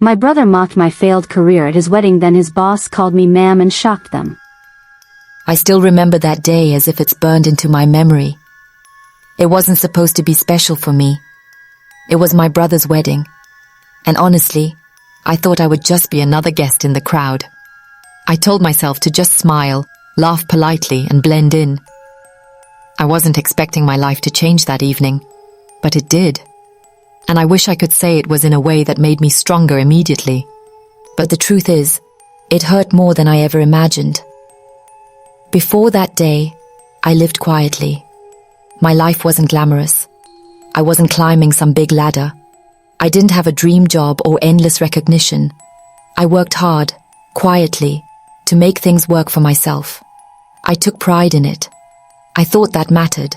My brother mocked my failed career at his wedding, then his boss called me ma'am and shocked them. I still remember that day as if it's burned into my memory. It wasn't supposed to be special for me. It was my brother's wedding. And honestly, I thought I would just be another guest in the crowd. I told myself to just smile, laugh politely, and blend in. I wasn't expecting my life to change that evening, but it did. And I wish I could say it was in a way that made me stronger immediately. But the truth is, it hurt more than I ever imagined. Before that day, I lived quietly. My life wasn't glamorous. I wasn't climbing some big ladder. I didn't have a dream job or endless recognition. I worked hard, quietly, to make things work for myself. I took pride in it. I thought that mattered.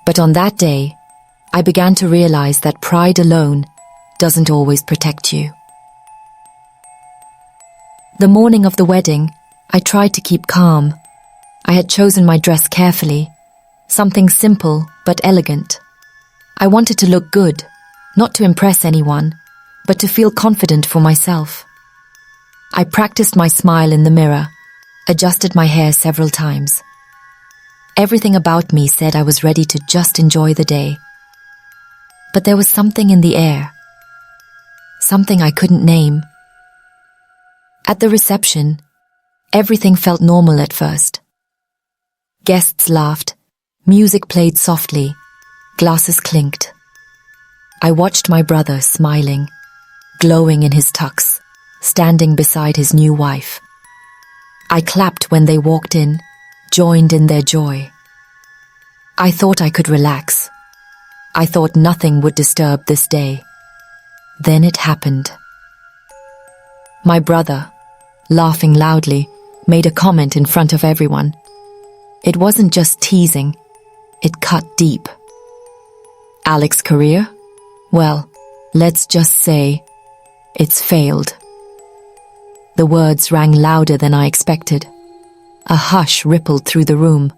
But on that day, I began to realize that pride alone doesn't always protect you. The morning of the wedding, I tried to keep calm. I had chosen my dress carefully, something simple but elegant. I wanted to look good, not to impress anyone, but to feel confident for myself. I practiced my smile in the mirror, adjusted my hair several times. Everything about me said I was ready to just enjoy the day. But there was something in the air, something I couldn't name. At the reception, everything felt normal at first. Guests laughed, music played softly, glasses clinked. I watched my brother smiling, glowing in his tux, standing beside his new wife. I clapped when they walked in, joined in their joy. I thought I could relax. I thought nothing would disturb this day. Then it happened. My brother, laughing loudly, made a comment in front of everyone. It wasn't just teasing, it cut deep. Alex's career? Well, let's just say, it's failed. The words rang louder than I expected. A hush rippled through the room,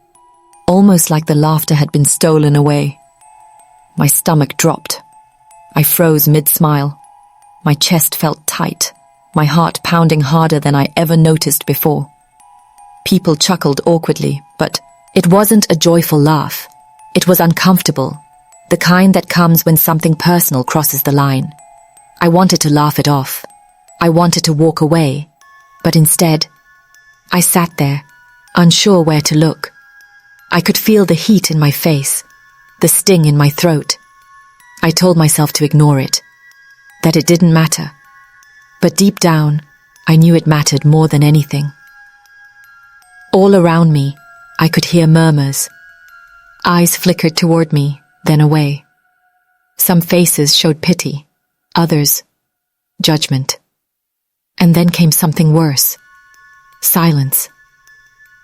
almost like the laughter had been stolen away. My stomach dropped. I froze mid-smile. My chest felt tight, my heart pounding harder than I ever noticed before. People chuckled awkwardly, but it wasn't a joyful laugh. It was uncomfortable, the kind that comes when something personal crosses the line. I wanted to laugh it off. I wanted to walk away, but instead, I sat there, unsure where to look. I could feel the heat in my face, the sting in my throat. I told myself to ignore it, that it didn't matter. But deep down, I knew it mattered more than anything. All around me, I could hear murmurs. Eyes flickered toward me, then away. Some faces showed pity, others, judgment. And then came something worse. Silence.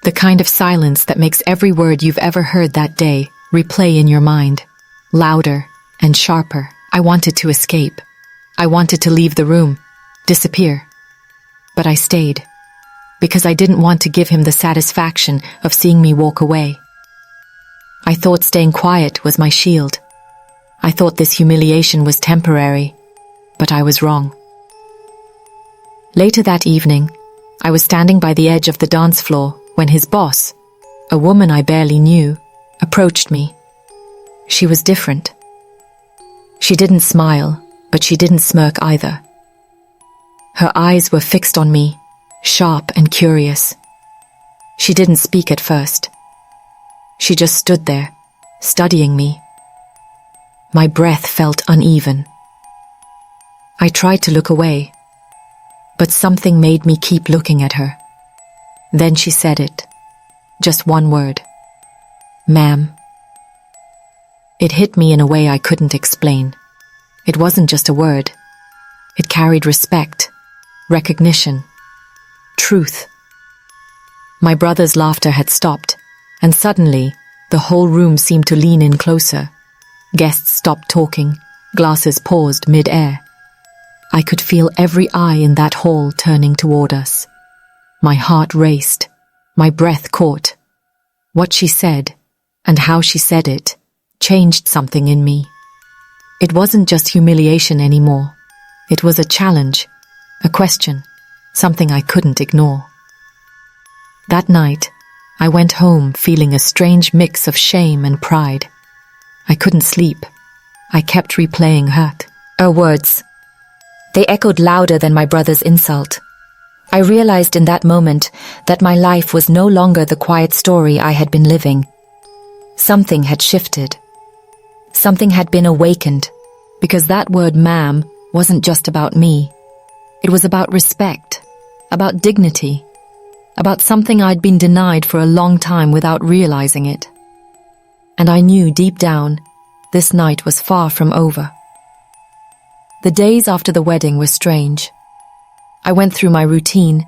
The kind of silence that makes every word you've ever heard that day replay in your mind, louder and sharper. I wanted to escape. I wanted to leave the room, disappear. But I stayed, because I didn't want to give him the satisfaction of seeing me walk away. I thought staying quiet was my shield. I thought this humiliation was temporary, but I was wrong. Later that evening, I was standing by the edge of the dance floor when his boss, a woman I barely knew, approached me. She was different. She didn't smile, but she didn't smirk either. Her eyes were fixed on me, sharp and curious. She didn't speak at first. She just stood there, studying me. My breath felt uneven. I tried to look away, but something made me keep looking at her. Then she said it, just one word. Ma'am. It hit me in a way I couldn't explain. It wasn't just a word. It carried respect, recognition, truth. My brother's laughter had stopped, and suddenly, the whole room seemed to lean in closer. Guests stopped talking, glasses paused mid-air. I could feel every eye in that hall turning toward us. My heart raced, my breath caught. What she said, and how she said it, changed something in me. It wasn't just humiliation anymore. It was a challenge, a question, something I couldn't ignore. That night, I went home feeling a strange mix of shame and pride. I couldn't sleep. I kept replaying her words. They echoed louder than my brother's insult. I realized in that moment that my life was no longer the quiet story I had been living. Something had shifted. Something had been awakened, because that word ma'am wasn't just about me. It was about respect, about dignity, about something I'd been denied for a long time without realizing it. And I knew deep down, this night was far from over. The days after the wedding were strange. I went through my routine,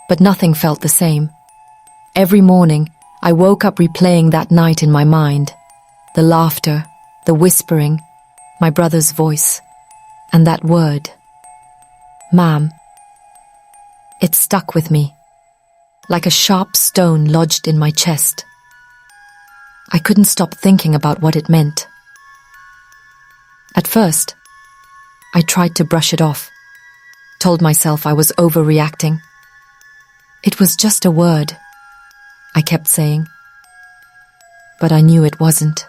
but nothing felt the same. Every morning, I woke up replaying that night in my mind. The laughter, the whispering, my brother's voice, and that word, ma'am. It stuck with me, like a sharp stone lodged in my chest. I couldn't stop thinking about what it meant. At first, I tried to brush it off, told myself I was overreacting. It was just a word, I kept saying. But I knew it wasn't.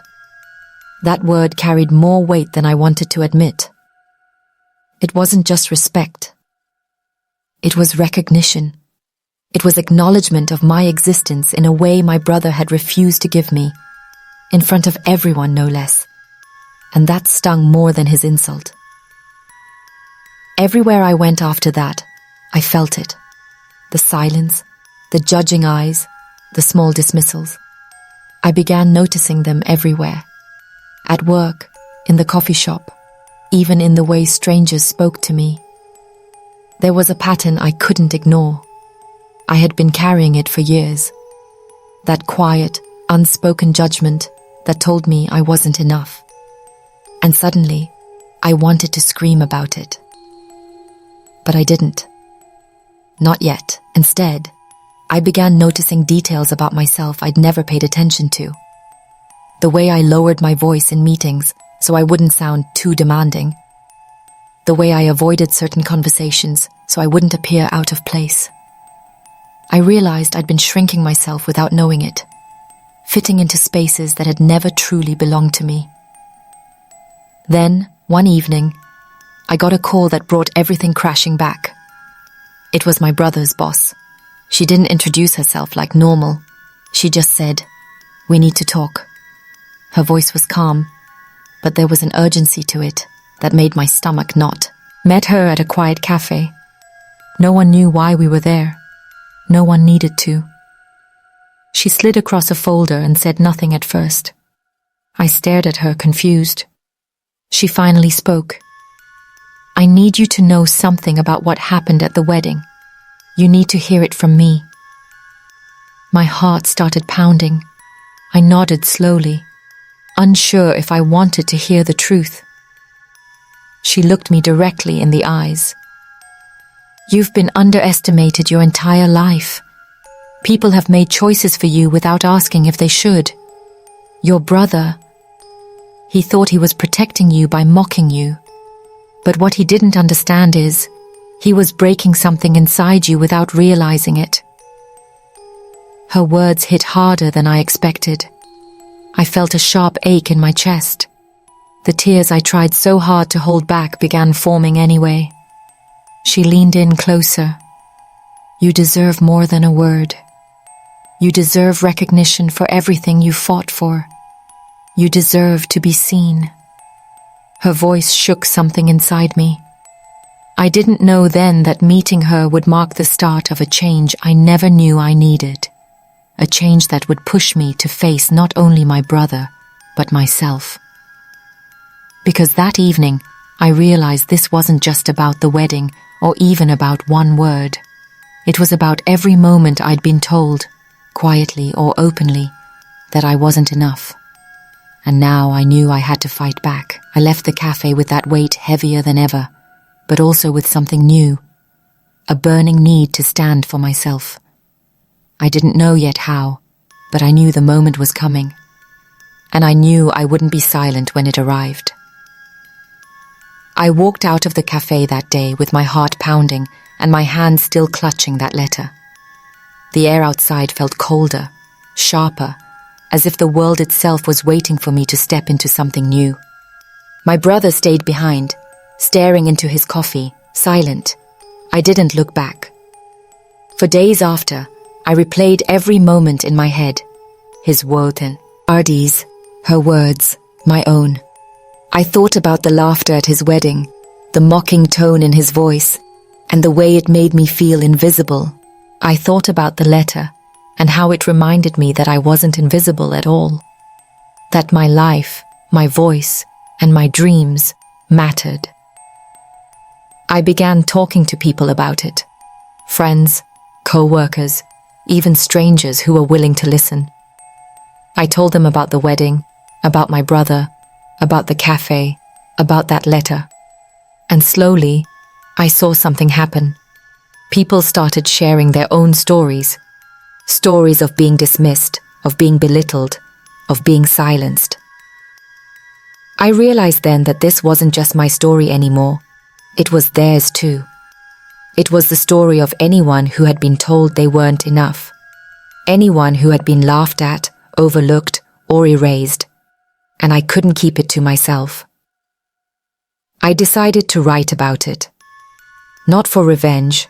That word carried more weight than I wanted to admit. It wasn't just respect. It was recognition. It was acknowledgement of my existence in a way my brother had refused to give me, in front of everyone no less. And that stung more than his insult. Everywhere I went after that, I felt it. The silence, the judging eyes, the small dismissals. I began noticing them everywhere. At work, in the coffee shop, even in the way strangers spoke to me. There was a pattern I couldn't ignore. I had been carrying it for years. That quiet, unspoken judgment that told me I wasn't enough. And suddenly, I wanted to scream about it. But I didn't. Not yet. Instead, I began noticing details about myself I'd never paid attention to. The way I lowered my voice in meetings so I wouldn't sound too demanding. The way I avoided certain conversations so I wouldn't appear out of place. I realized I'd been shrinking myself without knowing it, fitting into spaces that had never truly belonged to me. Then, one evening, I got a call that brought everything crashing back. It was my brother's boss. She didn't introduce herself like normal. She just said, "We need to talk." Her voice was calm, but there was an urgency to it that made my stomach knot. Met her at a quiet cafe. No one knew why we were there. No one needed to. She slid across a folder and said nothing at first. I stared at her, confused. She finally spoke. "I need you to know something about what happened at the wedding. You need to hear it from me." My heart started pounding. I nodded slowly, unsure if I wanted to hear the truth. She looked me directly in the eyes. "You've been underestimated your entire life. People have made choices for you without asking if they should. Your brother, he thought he was protecting you by mocking you. But what he didn't understand is, he was breaking something inside you without realizing it." Her words hit harder than I expected. I felt a sharp ache in my chest. The tears I tried so hard to hold back began forming anyway. She leaned in closer. "You deserve more than a word. You deserve recognition for everything you fought for. You deserve to be seen." Her voice shook something inside me. I didn't know then that meeting her would mark the start of a change I never knew I needed. A change that would push me to face not only my brother, but myself. Because that evening, I realized this wasn't just about the wedding or even about one word. It was about every moment I'd been told, quietly or openly, that I wasn't enough. And now I knew I had to fight back. I left the cafe with that weight heavier than ever, but also with something new, a burning need to stand for myself. I didn't know yet how, but I knew the moment was coming. And I knew I wouldn't be silent when it arrived. I walked out of the cafe that day with my heart pounding, and my hand still clutching that letter. The air outside felt colder, sharper, as if the world itself was waiting for me to step into something new. My brother stayed behind, staring into his coffee, silent. I didn't look back. For days after, I replayed every moment in my head. His woten, Ardi's, her words, my own. I thought about the laughter at his wedding, the mocking tone in his voice, and the way it made me feel invisible. I thought about the letter, and how it reminded me that I wasn't invisible at all. That my life, my voice, and my dreams mattered. I began talking to people about it. Friends, co-workers, even strangers who were willing to listen. I told them about the wedding, about my brother, about the cafe, about that letter. And slowly, I saw something happen. People started sharing their own stories. Stories of being dismissed, of being belittled, of being silenced. I realized then that this wasn't just my story anymore. It was theirs too. It was the story of anyone who had been told they weren't enough. Anyone who had been laughed at, overlooked, or erased. And I couldn't keep it to myself. I decided to write about it. Not for revenge,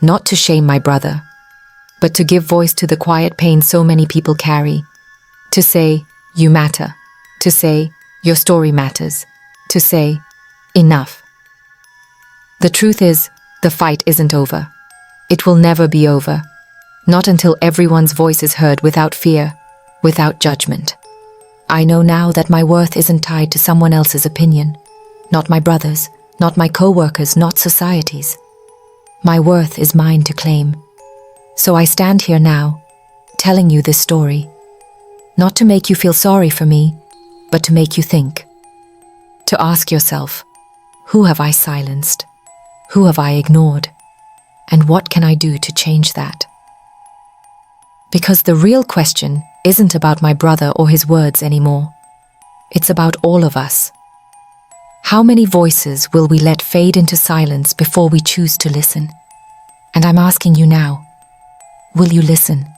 not to shame my brother, but to give voice to the quiet pain so many people carry. To say, you matter. To say, your story matters. To say, enough. The truth is, the fight isn't over. It will never be over. Not until everyone's voice is heard without fear, without judgment. I know now that my worth isn't tied to someone else's opinion. Not my brother's, not my co-workers, not society's. My worth is mine to claim. So I stand here now, telling you this story. Not to make you feel sorry for me, but to make you think. To ask yourself, who have I silenced? Who have I ignored? And what can I do to change that? Because the real question isn't about my brother or his words anymore. It's about all of us. How many voices will we let fade into silence before we choose to listen? And I'm asking you now, will you listen?